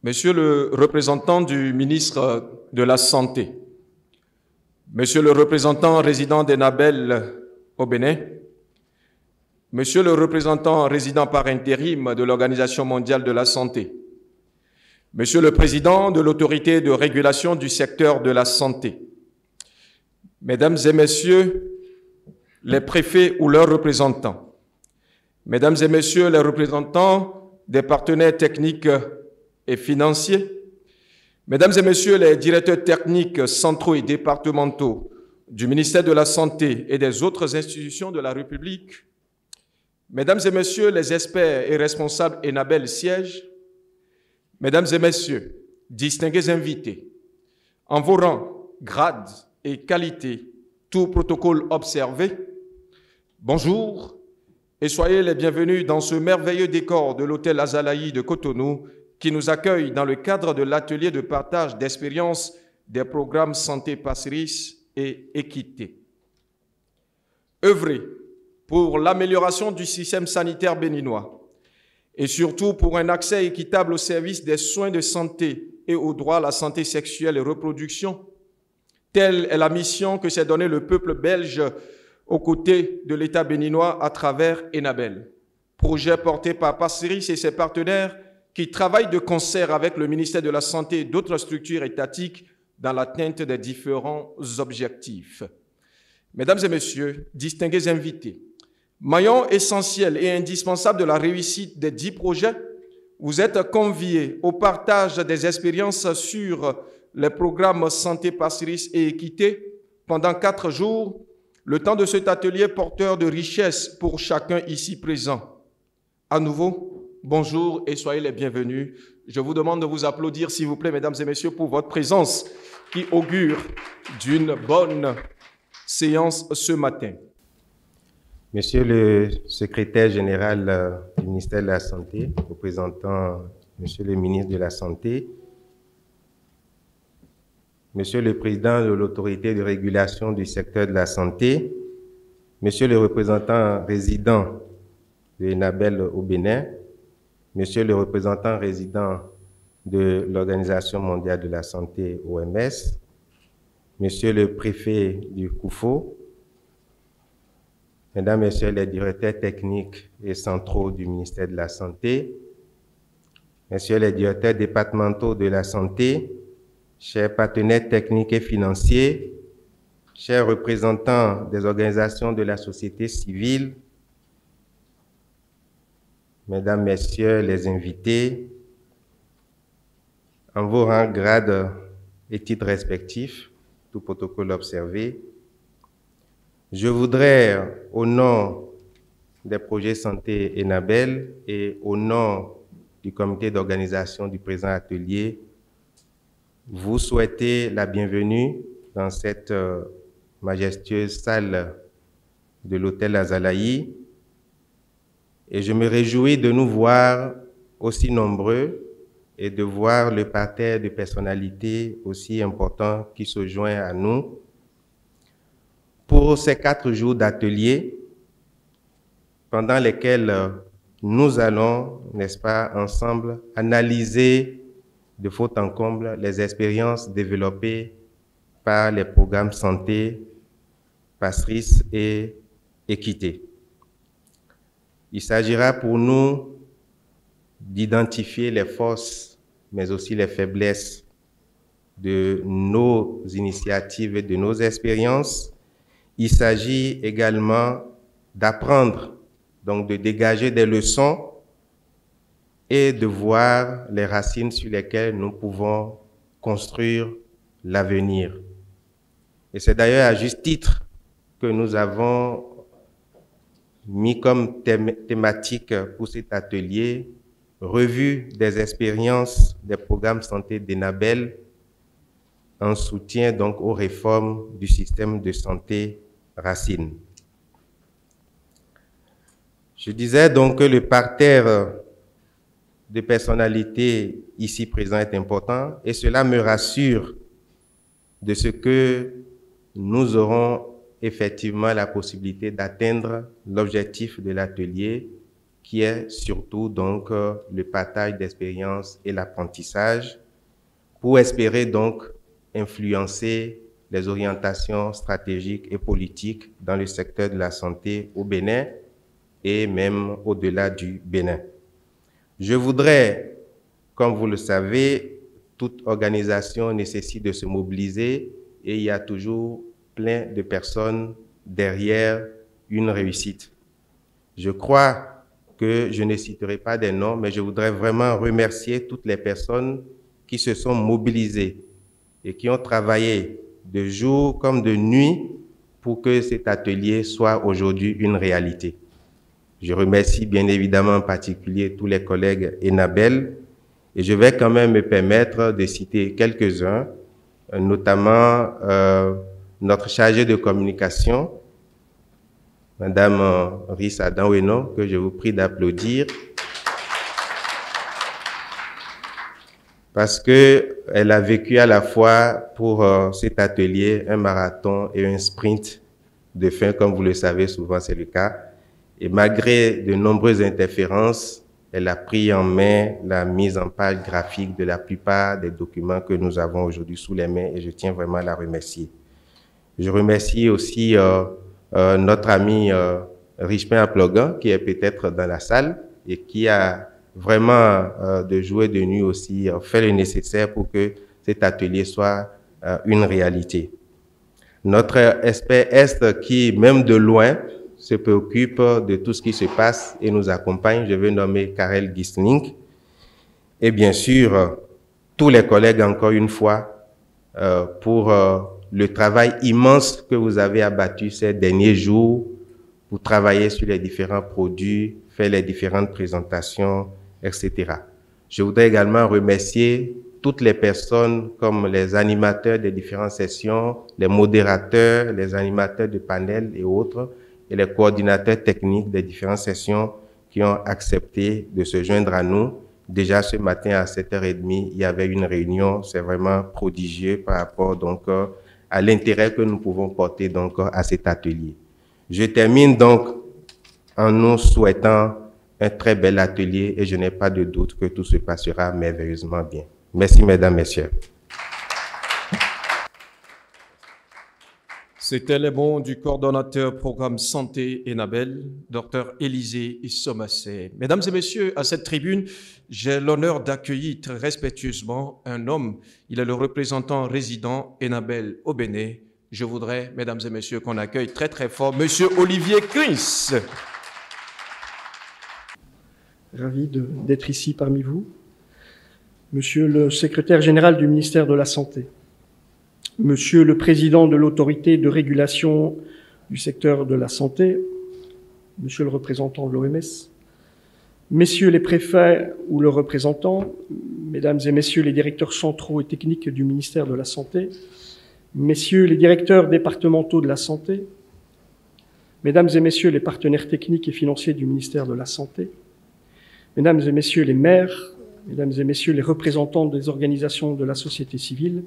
Monsieur le représentant du ministre de la Santé, Monsieur le représentant résident d'Enabel au Bénin, Monsieur le représentant résident par intérim de l'Organisation mondiale de la santé, Monsieur le président de l'autorité de régulation du secteur de la santé, Mesdames et Messieurs les préfets ou leurs représentants, Mesdames et Messieurs les représentants des partenaires techniques et financiers, Mesdames et Messieurs les directeurs techniques centraux et départementaux du ministère de la Santé et des autres institutions de la République, Mesdames et Messieurs les experts et responsables Enabel siège, Mesdames et Messieurs, distingués invités, en vos rangs, grades et qualités, tout protocole observé, bonjour et soyez les bienvenus dans ce merveilleux décor de l'hôtel Azalaï de Cotonou qui nous accueille dans le cadre de l'atelier de partage d'expériences des programmes Santé Passeris et Équité. Œuvrer pour l'amélioration du système sanitaire béninois et surtout pour un accès équitable aux services des soins de santé et au droit à la santé sexuelle et reproduction. Telle est la mission que s'est donnée le peuple belge aux côtés de l'État béninois à travers Enabel, projet porté par Passeris et ses partenaires qui travaillent de concert avec le ministère de la Santé et d'autres structures étatiques dans l'atteinte des différents objectifs. Mesdames et Messieurs, distingués invités, maillon essentiel et indispensable de la réussite des 10 projets, vous êtes conviés au partage des expériences sur les programmes Santé Passeris et Équité pendant 4 jours, le temps de cet atelier porteur de richesse pour chacun ici présent. À nouveau, bonjour et soyez les bienvenus. Je vous demande de vous applaudir, s'il vous plaît, mesdames et messieurs, pour votre présence qui augure d'une bonne séance ce matin. Monsieur le secrétaire général du ministère de la Santé, représentant Monsieur le ministre de la Santé, Monsieur le président de l'autorité de régulation du secteur de la santé, Monsieur le représentant résident de Enabel au Bénin, Monsieur le représentant résident de l'Organisation mondiale de la santé, OMS, Monsieur le préfet du COUFO, Mesdames, Messieurs les directeurs techniques et centraux du ministère de la Santé, Messieurs les directeurs départementaux de la santé, chers partenaires techniques et financiers, chers représentants des organisations de la société civile, Mesdames, Messieurs les invités, en vos rangs, grades et titres respectifs, tout protocole observé, je voudrais, au nom des projets Santé Enabel et au nom du comité d'organisation du présent atelier, vous souhaiter la bienvenue dans cette majestueuse salle de l'hôtel Azalaï. Et je me réjouis de nous voir aussi nombreux et de voir le parterre de personnalités aussi important qui se joint à nous pour ces 4 jours d'atelier pendant lesquels nous allons, n'est-ce pas, ensemble analyser de fond en comble les expériences développées par les programmes Santé, Passeris et Équité. Il s'agira pour nous d'identifier les forces, mais aussi les faiblesses de nos initiatives et de nos expériences. Il s'agit également d'apprendre, donc de dégager des leçons et de voir les racines sur lesquelles nous pouvons construire l'avenir. Et c'est d'ailleurs à juste titre que nous avons mis comme thématique pour cet atelier revue des expériences des programmes santé d'Enabel en soutien donc aux réformes du système de santé Racine. Je disais donc que le parterre de personnalités ici présent est important et cela me rassure de ce que nous aurons effectivement la possibilité d'atteindre l'objectif de l'atelier qui est surtout donc le partage d'expériences et l'apprentissage, pour espérer donc influencer les orientations stratégiques et politiques dans le secteur de la santé au Bénin et même au-delà du Bénin. Je voudrais, comme vous le savez, toute organisation nécessite de se mobiliser et il y a toujours plein de personnes derrière une réussite. Je crois que je ne citerai pas des noms, mais je voudrais vraiment remercier toutes les personnes qui se sont mobilisées et qui ont travaillé de jour comme de nuit pour que cet atelier soit aujourd'hui une réalité. Je remercie bien évidemment en particulier tous les collègues Enabel et je vais quand même me permettre de citer quelques-uns, notamment notre chargée de communication, Madame Rissa Danweno, que je vous prie d'applaudir, parce qu'elle a vécu à la fois pour cet atelier un marathon et un sprint de fin, comme vous le savez, souvent c'est le cas. Et malgré de nombreuses interférences, elle a pris en main la mise en page graphique de la plupart des documents que nous avons aujourd'hui sous les mains et je tiens vraiment à la remercier. Je remercie aussi notre ami Richepin Aplogan, qui est peut-être dans la salle et qui a vraiment de jour et de nuit aussi fait le nécessaire pour que cet atelier soit une réalité. Notre expert Est qui, même de loin, se préoccupe de tout ce qui se passe et nous accompagne, je vais nommer Karel Gisling. Et bien sûr, tous les collègues, encore une fois, pour le travail immense que vous avez abattu ces derniers jours pour travailler sur les différents produits, faire les différentes présentations, etc. Je voudrais également remercier toutes les personnes comme les animateurs des différentes sessions, les modérateurs, les animateurs de panels et autres, et les coordinateurs techniques des différentes sessions qui ont accepté de se joindre à nous. Déjà ce matin à 7h30, il y avait une réunion, c'est vraiment prodigieux par rapport donc à l'intérêt que nous pouvons porter donc à cet atelier. Je termine donc en nous souhaitant un très bel atelier et je n'ai pas de doute que tout se passera merveilleusement bien. Merci mesdames, messieurs. C'était les mots du coordonnateur programme Santé Enabel, Dr Élisée Issomassé. Mesdames et messieurs, à cette tribune, j'ai l'honneur d'accueillir très respectueusement un homme. Il est le représentant résident Enabel au Bénin. Je voudrais, mesdames et messieurs, qu'on accueille très très fort Monsieur Olivier Chris. Ravi d'être ici parmi vous. Monsieur le secrétaire général du ministère de la Santé, Monsieur le président de l'autorité de régulation du secteur de la santé, Monsieur le représentant de l'OMS, Messieurs les préfets ou le représentant, Mesdames et Messieurs les directeurs centraux et techniques du ministère de la Santé, Messieurs les directeurs départementaux de la santé, Mesdames et Messieurs les partenaires techniques et financiers du ministère de la Santé, Mesdames et Messieurs les maires, Mesdames et Messieurs les représentants des organisations de la société civile,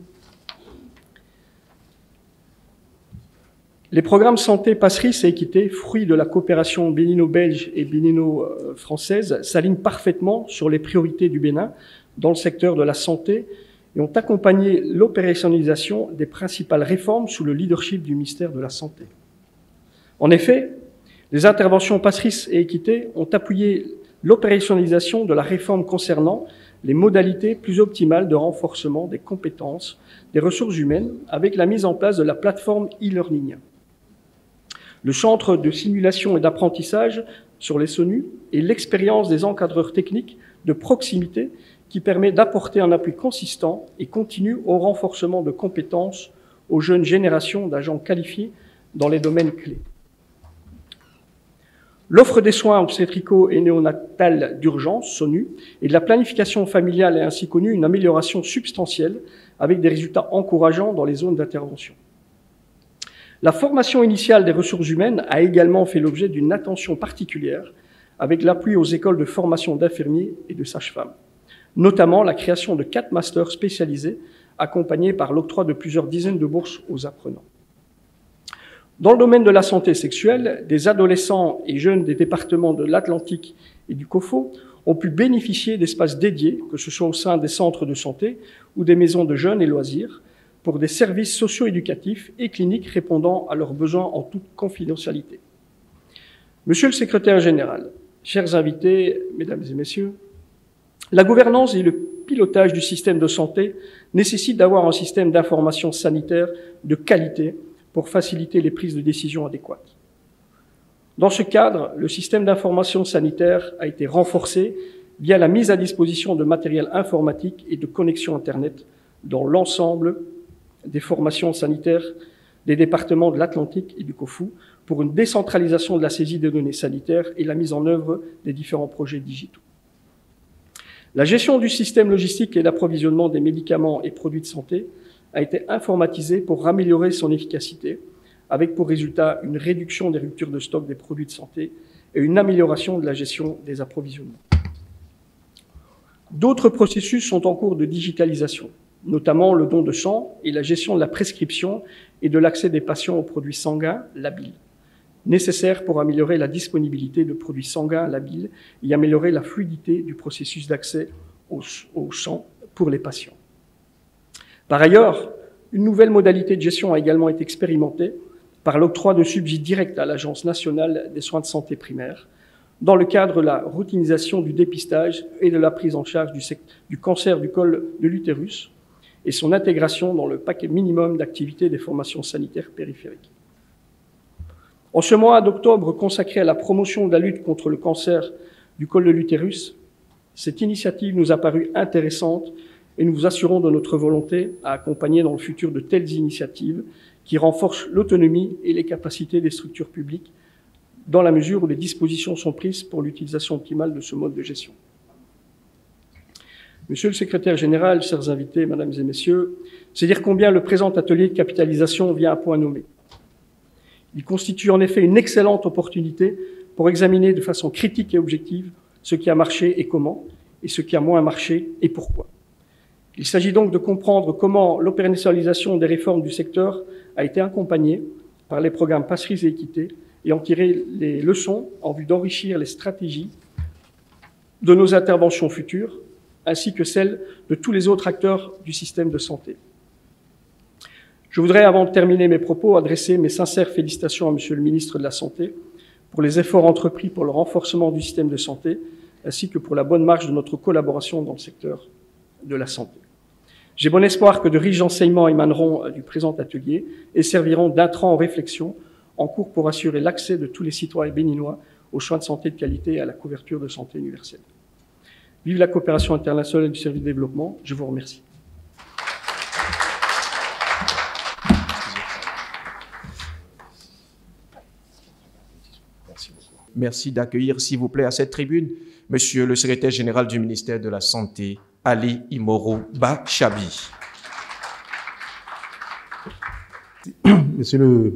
les programmes santé, passerise et équité, fruits de la coopération bénino-belge et bénino-française, s'alignent parfaitement sur les priorités du Bénin dans le secteur de la santé et ont accompagné l'opérationnalisation des principales réformes sous le leadership du ministère de la Santé. En effet, les interventions passerise et équité ont appuyé l'opérationnalisation de la réforme concernant les modalités plus optimales de renforcement des compétences des ressources humaines avec la mise en place de la plateforme e-learning. Le centre de simulation et d'apprentissage sur les SONU et l'expérience des encadreurs techniques de proximité qui permet d'apporter un appui consistant et continu au renforcement de compétences aux jeunes générations d'agents qualifiés dans les domaines clés. L'offre des soins obstétricaux et néonatales d'urgence, SONU, et de la planification familiale a ainsi connu une amélioration substantielle avec des résultats encourageants dans les zones d'intervention. La formation initiale des ressources humaines a également fait l'objet d'une attention particulière avec l'appui aux écoles de formation d'infirmiers et de sages-femmes, notamment la création de 4 masters spécialisés accompagnés par l'octroi de plusieurs dizaines de bourses aux apprenants. Dans le domaine de la santé sexuelle, des adolescents et jeunes des départements de l'Atlantique et du COFO ont pu bénéficier d'espaces dédiés, que ce soit au sein des centres de santé ou des maisons de jeunes et loisirs, pour des services socio-éducatifs et cliniques répondant à leurs besoins en toute confidentialité. Monsieur le secrétaire général, chers invités, mesdames et messieurs, la gouvernance et le pilotage du système de santé nécessitent d'avoir un système d'information sanitaire de qualité pour faciliter les prises de décision adéquates. Dans ce cadre, le système d'information sanitaire a été renforcé via la mise à disposition de matériel informatique et de connexion Internet dans l'ensemble des formations sanitaires des départements de l'Atlantique et du COFU pour une décentralisation de la saisie des données sanitaires et la mise en œuvre des différents projets digitaux. La gestion du système logistique et d'approvisionnement des médicaments et produits de santé a été informatisée pour améliorer son efficacité, avec pour résultat une réduction des ruptures de stock des produits de santé et une amélioration de la gestion des approvisionnements. D'autres processus sont en cours de digitalisation, notamment le don de sang et la gestion de la prescription et de l'accès des patients aux produits sanguins labiles, nécessaires pour améliorer la disponibilité de produits sanguins labiles et améliorer la fluidité du processus d'accès au sang pour les patients. Par ailleurs, une nouvelle modalité de gestion a également été expérimentée par l'octroi de subsides directs à l'Agence nationale des soins de santé primaires, dans le cadre de la routinisation du dépistage et de la prise en charge du cancer du col de l'utérus et son intégration dans le paquet minimum d'activités des formations sanitaires périphériques. En ce mois d'octobre consacré à la promotion de la lutte contre le cancer du col de l'utérus, cette initiative nous a paru intéressante et nous vous assurons de notre volonté à accompagner dans le futur de telles initiatives qui renforcent l'autonomie et les capacités des structures publiques dans la mesure où les dispositions sont prises pour l'utilisation optimale de ce mode de gestion. Monsieur le secrétaire général, chers invités, mesdames et messieurs, c'est dire combien le présent atelier de capitalisation vient à point nommé. Il constitue en effet une excellente opportunité pour examiner de façon critique et objective ce qui a marché et comment, et ce qui a moins marché et pourquoi. Il s'agit donc de comprendre comment l'opérationnalisation des réformes du secteur a été accompagnée par les programmes Passeries et Équité et en tirer les leçons en vue d'enrichir les stratégies de nos interventions futures, ainsi que celles de tous les autres acteurs du système de santé. Je voudrais, avant de terminer mes propos, adresser mes sincères félicitations à Monsieur le ministre de la Santé pour les efforts entrepris pour le renforcement du système de santé, ainsi que pour la bonne marche de notre collaboration dans le secteur de la santé. J'ai bon espoir que de riches enseignements émaneront du présent atelier et serviront d'intrant aux réflexions en cours pour assurer l'accès de tous les citoyens béninois aux soins de santé de qualité et à la couverture de santé universelle. Vive la coopération internationale du service de développement. Je vous remercie. Merci d'accueillir, s'il vous plaît, à cette tribune, Monsieur le secrétaire général du ministère de la Santé, Ali Imoro Bachabi. Monsieur le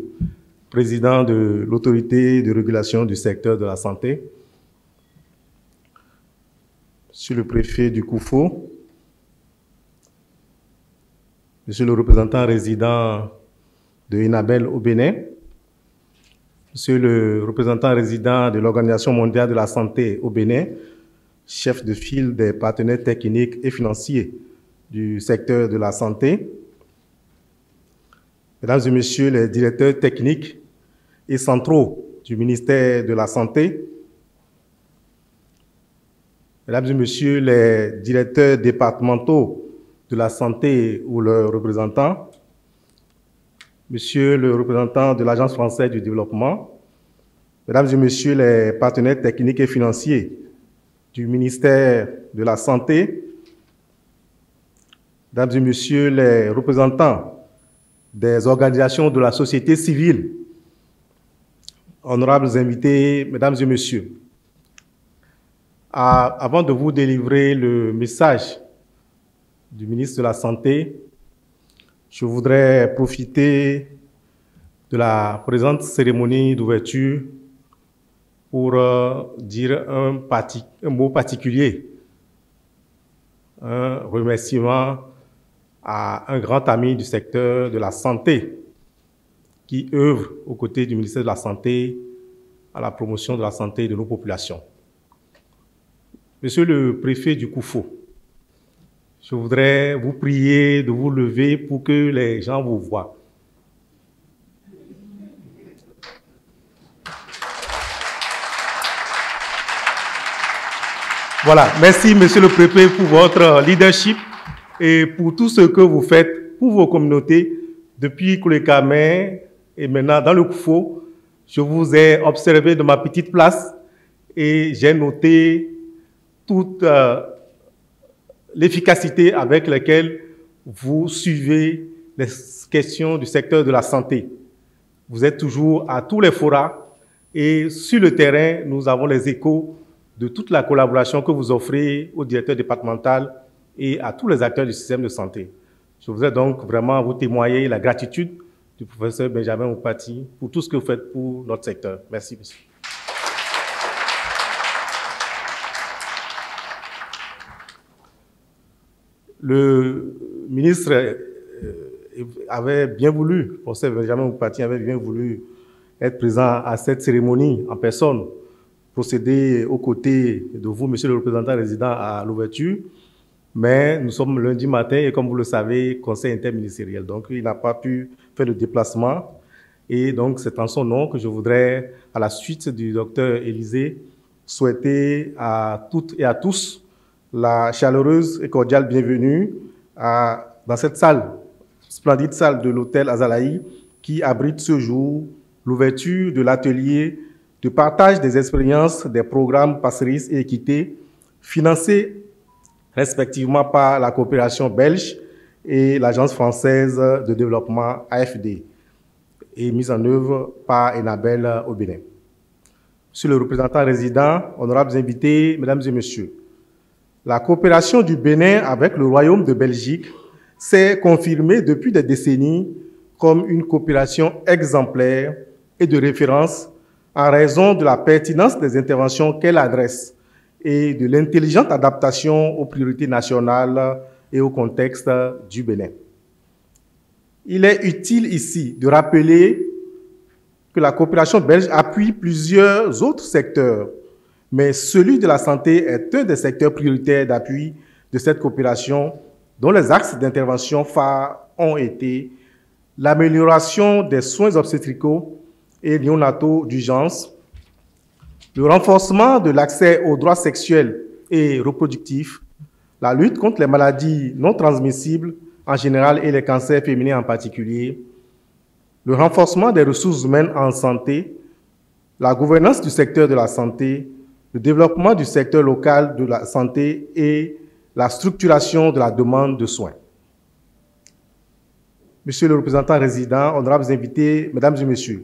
Président de l'Autorité de régulation du secteur de la santé, Monsieur le Préfet du COUFO, Monsieur le représentant résident de Enabel au Bénin, Monsieur le représentant résident de l'Organisation mondiale de la santé au Bénin, chef de file des partenaires techniques et financiers du secteur de la santé, Mesdames et Messieurs les directeurs techniques et centraux du ministère de la Santé, Mesdames et Messieurs les directeurs départementaux de la santé ou leurs représentants, Monsieur le représentant de l'Agence française du développement, Mesdames et Messieurs les partenaires techniques et financiers du ministère de la Santé, Mesdames et Messieurs les représentants des organisations de la société civile, honorables invités, Mesdames et Messieurs, avant de vous délivrer le message du ministre de la Santé, je voudrais profiter de la présente cérémonie d'ouverture pour dire un mot particulier, un remerciement à un grand ami du secteur de la santé qui œuvre aux côtés du ministère de la Santé à la promotion de la santé de nos populations. Monsieur le préfet du Koufo, je voudrais vous prier de vous lever pour que les gens vous voient. Voilà, merci Monsieur le préfet pour votre leadership et pour tout ce que vous faites pour vos communautés depuis Koulé-Kamé et maintenant dans le Koufo. Je vous ai observé de ma petite place et j'ai noté toute l'efficacité avec laquelle vous suivez les questions du secteur de la santé. Vous êtes toujours à tous les forats et sur le terrain, nous avons les échos de toute la collaboration que vous offrez au directeur départemental et à tous les acteurs du système de santé. Je voudrais donc vraiment vous témoigner la gratitude du professeur Benjamin Moupati pour tout ce que vous faites pour notre secteur. Merci, monsieur. Le ministre avait bien voulu, le professeur Benjamin Moupati avait bien voulu être présent à cette cérémonie en personne, procéder aux côtés de vous, monsieur le représentant résident, à l'ouverture. Mais nous sommes lundi matin et comme vous le savez, conseil interministériel. Donc, il n'a pas pu faire le déplacement. Et donc, c'est en son nom que je voudrais, à la suite du docteur Élysée, souhaiter à toutes et à tous la chaleureuse et cordiale bienvenue dans cette salle, splendide salle de l'hôtel Azalaï, qui abrite ce jour l'ouverture de l'atelier de partage des expériences des programmes Passeris et Équité, financés respectivement par la coopération belge et l'Agence française de développement AFD, et mis en œuvre par Enabel au Bénin. Monsieur le représentant résident, honorables invités, mesdames et messieurs, la coopération du Bénin avec le Royaume de Belgique s'est confirmée depuis des décennies comme une coopération exemplaire et de référence en raison de la pertinence des interventions qu'elle adresse et de l'intelligente adaptation aux priorités nationales et au contexte du Bénin. Il est utile ici de rappeler que la coopération belge appuie plusieurs autres secteurs, mais celui de la santé est un des secteurs prioritaires d'appui de cette coopération, dont les axes d'intervention phares ont été l'amélioration des soins obstétricaux et néonataux d'urgence, le renforcement de l'accès aux droits sexuels et reproductifs, la lutte contre les maladies non transmissibles en général et les cancers féminins en particulier, le renforcement des ressources humaines en santé, la gouvernance du secteur de la santé, le développement du secteur local de la santé et la structuration de la demande de soins. Monsieur le représentant résident, honorables invités, mesdames et messieurs,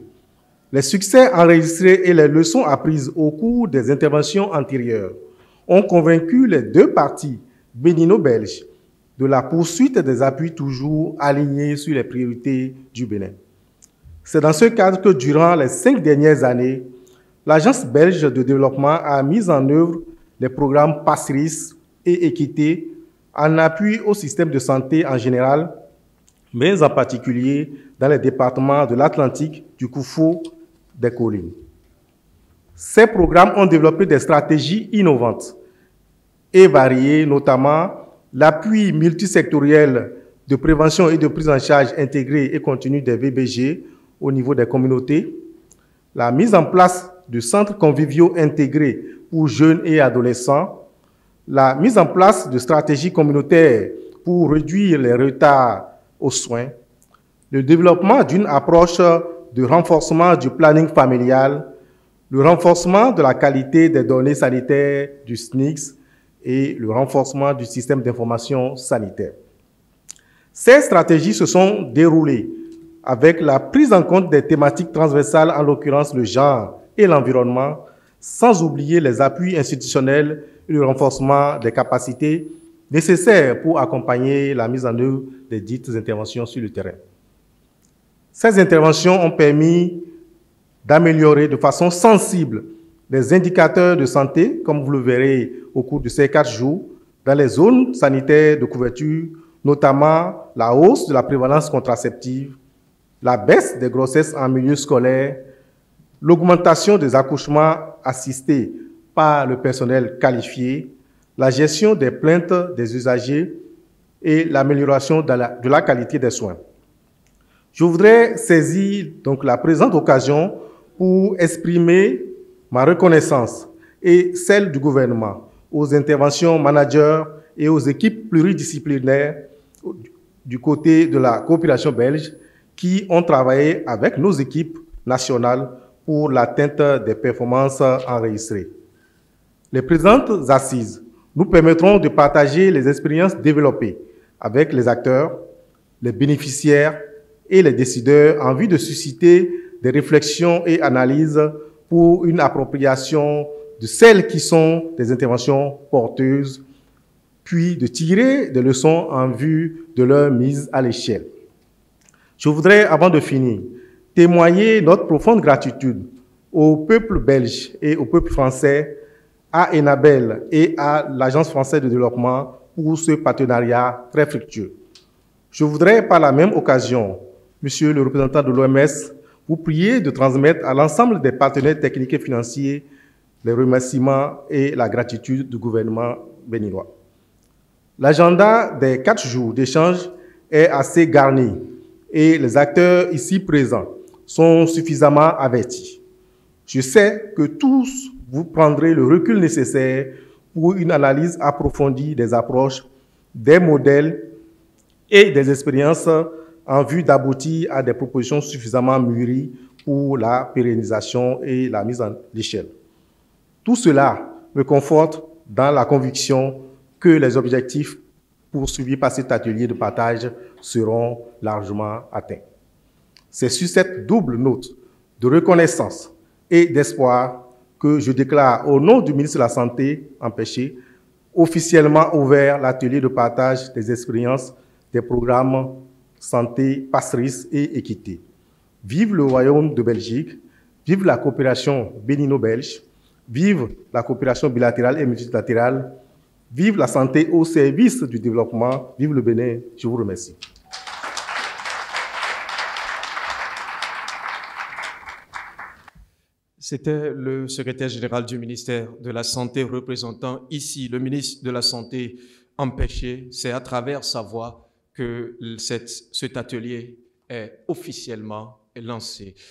les succès enregistrés et les leçons apprises au cours des interventions antérieures ont convaincu les deux parties bénino-belges de la poursuite des appuis toujours alignés sur les priorités du Bénin. C'est dans ce cadre que durant les 5 dernières années, l'Agence belge de développement a mis en œuvre les programmes Passeris et Équité en appui au système de santé en général, mais en particulier dans les départements de l'Atlantique, du Koufo, des collines. Ces programmes ont développé des stratégies innovantes et variées, notamment l'appui multisectoriel de prévention et de prise en charge intégrée et continue des VBG au niveau des communautés, la mise en place de centres conviviaux intégrés pour jeunes et adolescents, la mise en place de stratégies communautaires pour réduire les retards aux soins, le développement d'une approche de renforcement du planning familial, le renforcement de la qualité des données sanitaires du SNICS et le renforcement du système d'information sanitaire. Ces stratégies se sont déroulées avec la prise en compte des thématiques transversales, en l'occurrence le genre et l'environnement, sans oublier les appuis institutionnels et le renforcement des capacités nécessaires pour accompagner la mise en œuvre des dites interventions sur le terrain. Ces interventions ont permis d'améliorer de façon sensible les indicateurs de santé, comme vous le verrez au cours de ces 4 jours, dans les zones sanitaires de couverture, notamment la hausse de la prévalence contraceptive, la baisse des grossesses en milieu scolaire, l'augmentation des accouchements assistés par le personnel qualifié, la gestion des plaintes des usagers et l'amélioration de la qualité des soins. Je voudrais saisir donc la présente occasion pour exprimer ma reconnaissance et celle du gouvernement aux interventions managers et aux équipes pluridisciplinaires du côté de la coopération belge qui ont travaillé avec nos équipes nationales pour l'atteinte des performances enregistrées. Les présentes assises nous permettront de partager les expériences développées avec les acteurs, les bénéficiaires et les décideurs en vue de susciter des réflexions et analyses pour une appropriation de celles qui sont des interventions porteuses, puis de tirer des leçons en vue de leur mise à l'échelle. Je voudrais, avant de finir, témoigner notre profonde gratitude au peuple belge et au peuple français, à Enabel et à l'Agence française de développement pour ce partenariat très fructueux. Je voudrais par la même occasion, Monsieur le représentant de l'OMS, vous prier de transmettre à l'ensemble des partenaires techniques et financiers les remerciements et la gratitude du gouvernement béninois. L'agenda des 4 jours d'échange est assez garni et les acteurs ici présents sont suffisamment avertis. Je sais que tous vous prendrez le recul nécessaire pour une analyse approfondie des approches, des modèles et des expériences en vue d'aboutir à des propositions suffisamment mûries pour la pérennisation et la mise à l'échelle. Tout cela me conforte dans la conviction que les objectifs poursuivis par cet atelier de partage seront largement atteints. C'est sur cette double note de reconnaissance et d'espoir que je déclare au nom du ministre de la Santé empêché officiellement ouvert l'atelier de partage des expériences des programmes santé, passerise et équité. Vive le Royaume de Belgique, vive la coopération bénino-belge, vive la coopération bilatérale et multilatérale, vive la santé au service du développement, vive le Bénin. Je vous remercie. C'était le secrétaire général du ministère de la Santé représentant ici le ministre de la Santé empêché. C'est à travers sa voix que cet atelier est officiellement lancé.